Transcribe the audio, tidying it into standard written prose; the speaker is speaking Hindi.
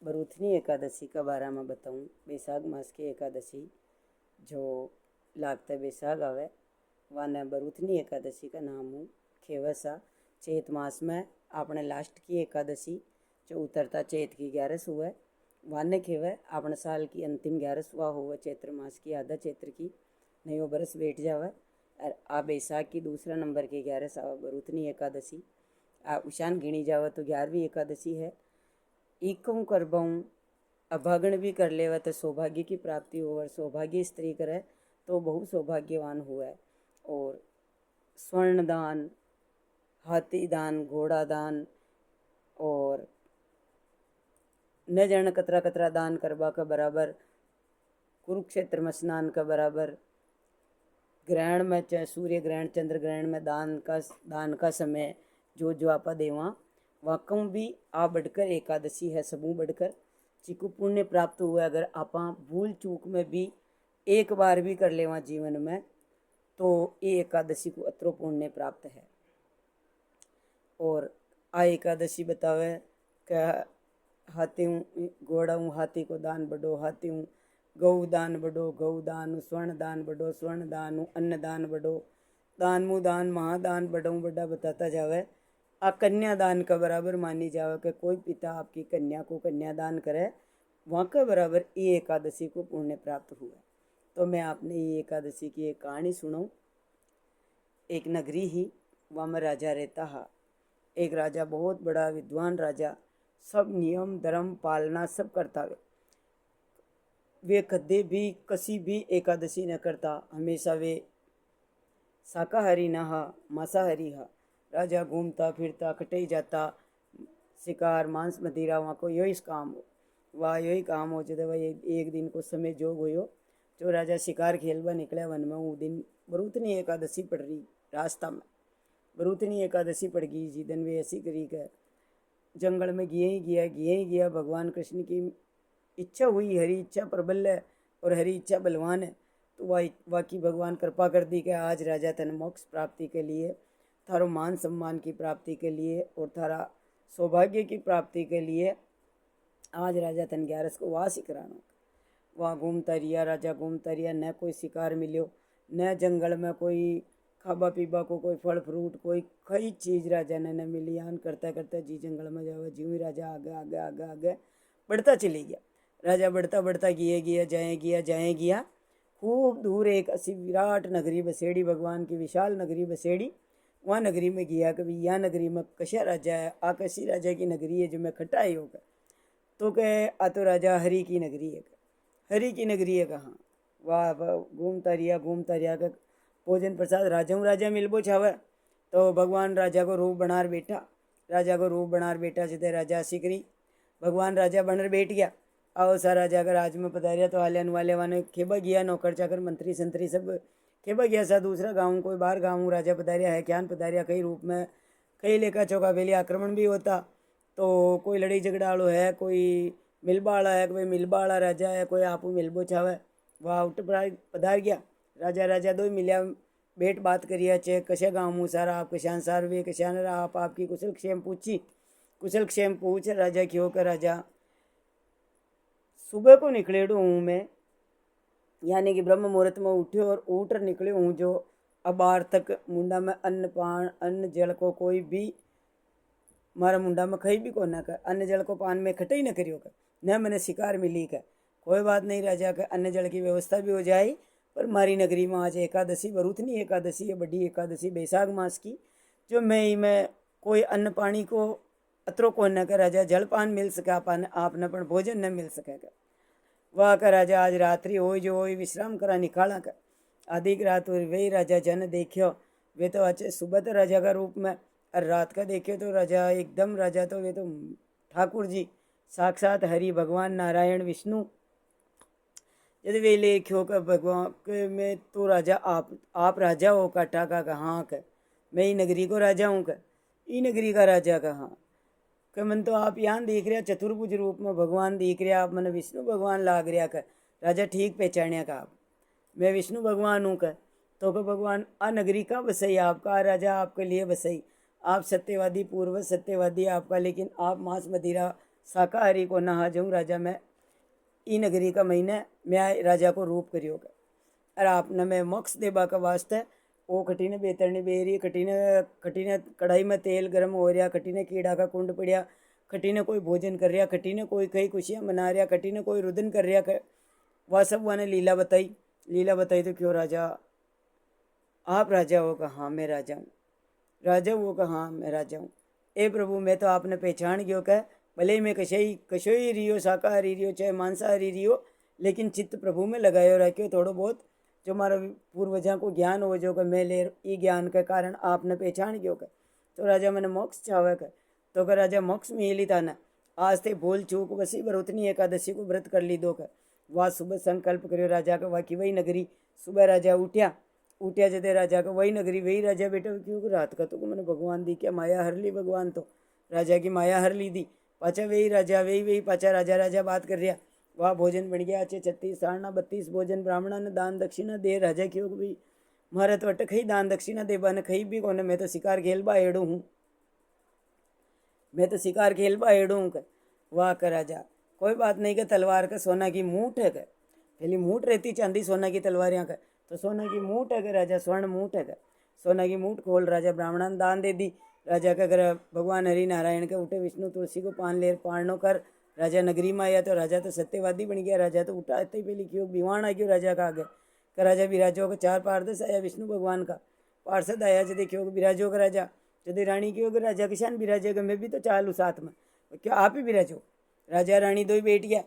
बरूथनी एकादशी का बारे में बताऊँ। बैसाख मास की एकादशी जो लागते बैसाख आवे वाने बरूथनी एकादशी का नाम हूँ खेवसा। चैत मास में आपने लास्ट की एकादशी जो उतरता चैत की 11 हुए वाने खेवे। आपने साल की अंतिम 11 हुआ हुआ चैत्र मास की आधा चैत्र की नयो बरस बैठ जावे। और आ बैसाख की दूसरा नंबर की 11 आवे बरूथनी एकादशी। आ उशान गिनी जावे तो 11वीं एकादशी है। इकूँ करबाऊँ अभागण भी कर लेवे तो सौभाग्य की प्राप्ति हो। सौभाग्य स्त्री करे तो बहु सौभाग्यवान हुए। और स्वर्ण दान, हाथी दान, घोड़ा दान और न जाने कतरा कतरा दान करबा का बराबर, कुरुक्षेत्र में स्नान का बराबर, ग्रहण में सूर्य ग्रहण चंद्र ग्रहण में दान का समय जो आपा देवा वाकम भी आ बढ़कर एकादशी है। सबू बढ़कर चिकु पुण्य प्राप्त हुआ। अगर आपा भूल चूक में भी एक बार भी कर लेवा जीवन में तो ये एकादशी को अतरो पुण्य प्राप्त है। और आ एकादशी बतावे कि हाथी घोड़ा हाथी को दान बढ़ो, हाथी गौ दान बढ़ो, गौ दान, स्वर्ण दान बढ़ो, स्वर्ण दान, अन्न दान बढ़ो, दान मुँह दान महादान बढ़ो बड़ा बताता जावे। आ कन्यादान का बराबर मानी जावे कि कोई पिता आपकी कन्या को कन्यादान करे वहाँ का बराबर ये एकादशी को पुण्य प्राप्त हुआ। तो मैं आपने ये एकादशी की एक कहानी सुनाऊँ। एक नगरी ही वहाँ में राजा रहता है। एक राजा बहुत बड़ा विद्वान राजा, सब नियम धर्म पालना सब करता है। वे कदे भी कसी भी एकादशी न करता, हमेशा वे शाकाहारी न हा मांसाहारी हा। राजा घूमता फिरता कटे जाता, शिकार मांस मदिरा वहाँ को यही काम हो। वह यही काम हो जब वह एक दिन को समय जो होयो जो राजा शिकार खेलवा निकले वन में। वो दिन बरूथनी एकादशी पड़ रही रास्ता में। बरूथनी एकादशी पड़ गई जी दिन वे ऐसी करी के जंगल में गिए ही गया। भगवान कृष्ण की इच्छा हुई, हरी इच्छा प्रबल है और हरी इच्छा बलवान है। तो वह की भगवान कृपा कर दी कि आज राजा तन मोक्ष प्राप्ति के लिए, थारो मान सम्मान की प्राप्ति के लिए और थारा सौभाग्य की प्राप्ति के लिए आज राजा तन 11 को वास ही कराना। वहाँ घूमता रिया राजा, घूमता रिया, न कोई शिकार मिलो, न जंगल में कोई खाबा पीबा को कोई फल फ्रूट कोई कई चीज़ राजा ने न मिली। आन करता करता जी जंगल में जावे, ज्यों ही राजा आगे आगे आगे आगे बढ़ता चली गया। राजा बढ़ता बढ़ता जाए गया। खूब दूर एक ऐसी विराट नगरी बसेड़ी, भगवान की विशाल नगरी बसेड़ी। वहाँ नगरी में गया कभी यह नगरी में कशा राजा है, आ कसी राजा की नगरी है जो मैं खट्टा ही होगा। तो कहे आ तो राजा हरि की नगरी है। हरि की नगरी है कहाँ? वाह घूमता रिया का भोजन प्रसाद राजा मिलबो छावे। तो भगवान राजा को रूप बनार बैठा सीधे राजा सिकरी भगवान राजा बनर बैठ गया। आओ सा राजा का राज में पधारिया तो आलियान वाले वाने खेबा गया, नौकर चाकर मंत्री संतरी सब खेबा गया। सा दूसरा गाँव कोई बाहर गाँव राजा पधारिया है, क्या पधारिया कई रूप में, कई लेखा चौका बेली आक्रमण भी होता। तो कोई लड़ाई झगड़ा वालो है, कोई मिलबा वाला है, कोई मिलबा वाला राजा है, कोई आपू मिलबो चावे। वह उठ पधार गया। राजा दो मिलिया, बैठ बात करिया चे कशा गाँव मुँह सारा आप कशान सार वे कशान रहा आप आपकी कुशल क्षेम पूछी। कुशल क्षेम पूछ राजा क्यों कर राजा सुबह को निकलेड़ू हूँ मैं, यानी कि ब्रह्म मुहूर्त में उठ्यो और उठर निकले हूँ जो अबार तक मुंडा में अन्न जल को कोई भी मारा मुंडा में खई भी को न कर, अन्न जल को पान में खटे ही न करियो कर, न मैंने शिकार मिली कर। कोई बात नहीं राजा का अन्न जल की व्यवस्था भी हो जाए। पर मारी नगरी में आज एकादशी बरूथनी एकादशी है, बड़ी एकादशी बैसाख मास की, जो मैं कोई अन्न पानी को अतरो को न कर राजा जलपान मिल सके आपने पण भोजन न मिल सकेगा। वाह का राजा आज रात्रि हो जो हो विश्राम करा निकाला कर। आधिक रात वही राजा जन देखियो वे तो अच्छे सुबह तो राजा का रूप में, और रात का देखे तो राजा एकदम राजा तो वे तो ठाकुर जी साक्षात हरि भगवान नारायण विष्णु। यदि वे लेख्यो का भगवान के मैं तो राजा आप राजा हो का टाका का हाँ का मैं ही नगरी को राजा हूँ का ई नगरी का राजा का हाँ कि मन तो आप यहाँ देख रहा चतुर्भुज रूप में भगवान दिख रहा, आप मन विष्णु भगवान लाग रहा का राजा ठीक पहचानिया का आप मैं विष्णु भगवान हूँ का। तो का भगवान आ नगरी का बसई आपका राजा आपके लिए बसई, आप सत्यवादी पूर्व सत्यवादी आपका, लेकिन आप मांस मदिरा शाकाहारी को नहा जाऊँ राजा मैं ई नगरी का महीने मैं राजा को रूप करियो के और आपने मैं मोक्ष देबा का वास्ते वो कटी ने बेतरनी बेरी कटी ने कढ़ाई में तेल गर्म हो रहा कटी ने कीड़ा का कुंड पड़िया कटी ने कोई भोजन कर रहा कटी ने कोई कई खुशियाँ मना रहा कटी ने कोई रुदन कर रहा वह सब वह ने लीला बताई तो क्यों राजा आप राजा हो कहा हाँ मैं राजा हूँ राजा वो कहा हाँ मैं राजा हूँ ए प्रभु मैं तो आपने पहचान गयो कह भले ही मैं कशो ही रियो शाकाहारी रियो चाहे मांसाहारी रियो लेकिन चित्त प्रभु में लगायो रखियो थोड़ो बहुत जो हमारा पूर्वजा को ज्ञान हो जो कि मैं ले ई ज्ञान के कारण आपने पहचान गयो कह तो राजा मैंने मोक्ष चावे कह तो कह राजा मोक्ष में ही था ना आज ते भूल चूक वसी वरुतनी एकादशी को व्रत कर ली दो कह वह सुबह संकल्प करियो राजा का वाकई वही नगरी सुबह राजा उठ्या जदे राजा का वही नगरी वही राजा बेटा क्यों रात का तो मैंने भगवान दी क्या माया हर ली भगवान तो राजा की माया हर ली दी पाचा वही राजा वही पाचा राजा बात कर रहा वह भोजन बन गया अच्छे 36 साढ़ना 32 भोजन ब्राह्मणा ने दान दक्षिणा दे राजा क्यों भाई मारे तो अटक ही दान दक्षिणा दे बने खई भी कोने मैं तो शिकार खेलबा एड़ू हूँ मैं तो शिकार खेलबा एड़ू हूँ वाह कर राजा कोई बात नहीं कि तलवार का सोना की मूठ है पहली मूठ रहती चांदी सोना की तलवार यहाँ का तो सोना की मूठ है राजा स्वर्ण मूठ है सोना की मूठ खोल राजा ब्राह्मणा ने दान दे दी राजा का घर भगवान हरि नारायण के उठे विष्णु तुलसी को पान लेर पारणो कर राजा नगरी में आया तो राजा तो सत्यवादी बन गया राजा तो उठा ही पहले क्यों विवान आ गयो राजा का आगे का राजा विराजो का 4 पारदर्श आया विष्णु भगवान का पार्षद आया जदे क्यों विराजो का राजा जदे रानी क्यों राजा किसान विराजेगा मैं भी तो चालू साथ में क्या आप ही विराजो राजा रानी दो ही बेटिया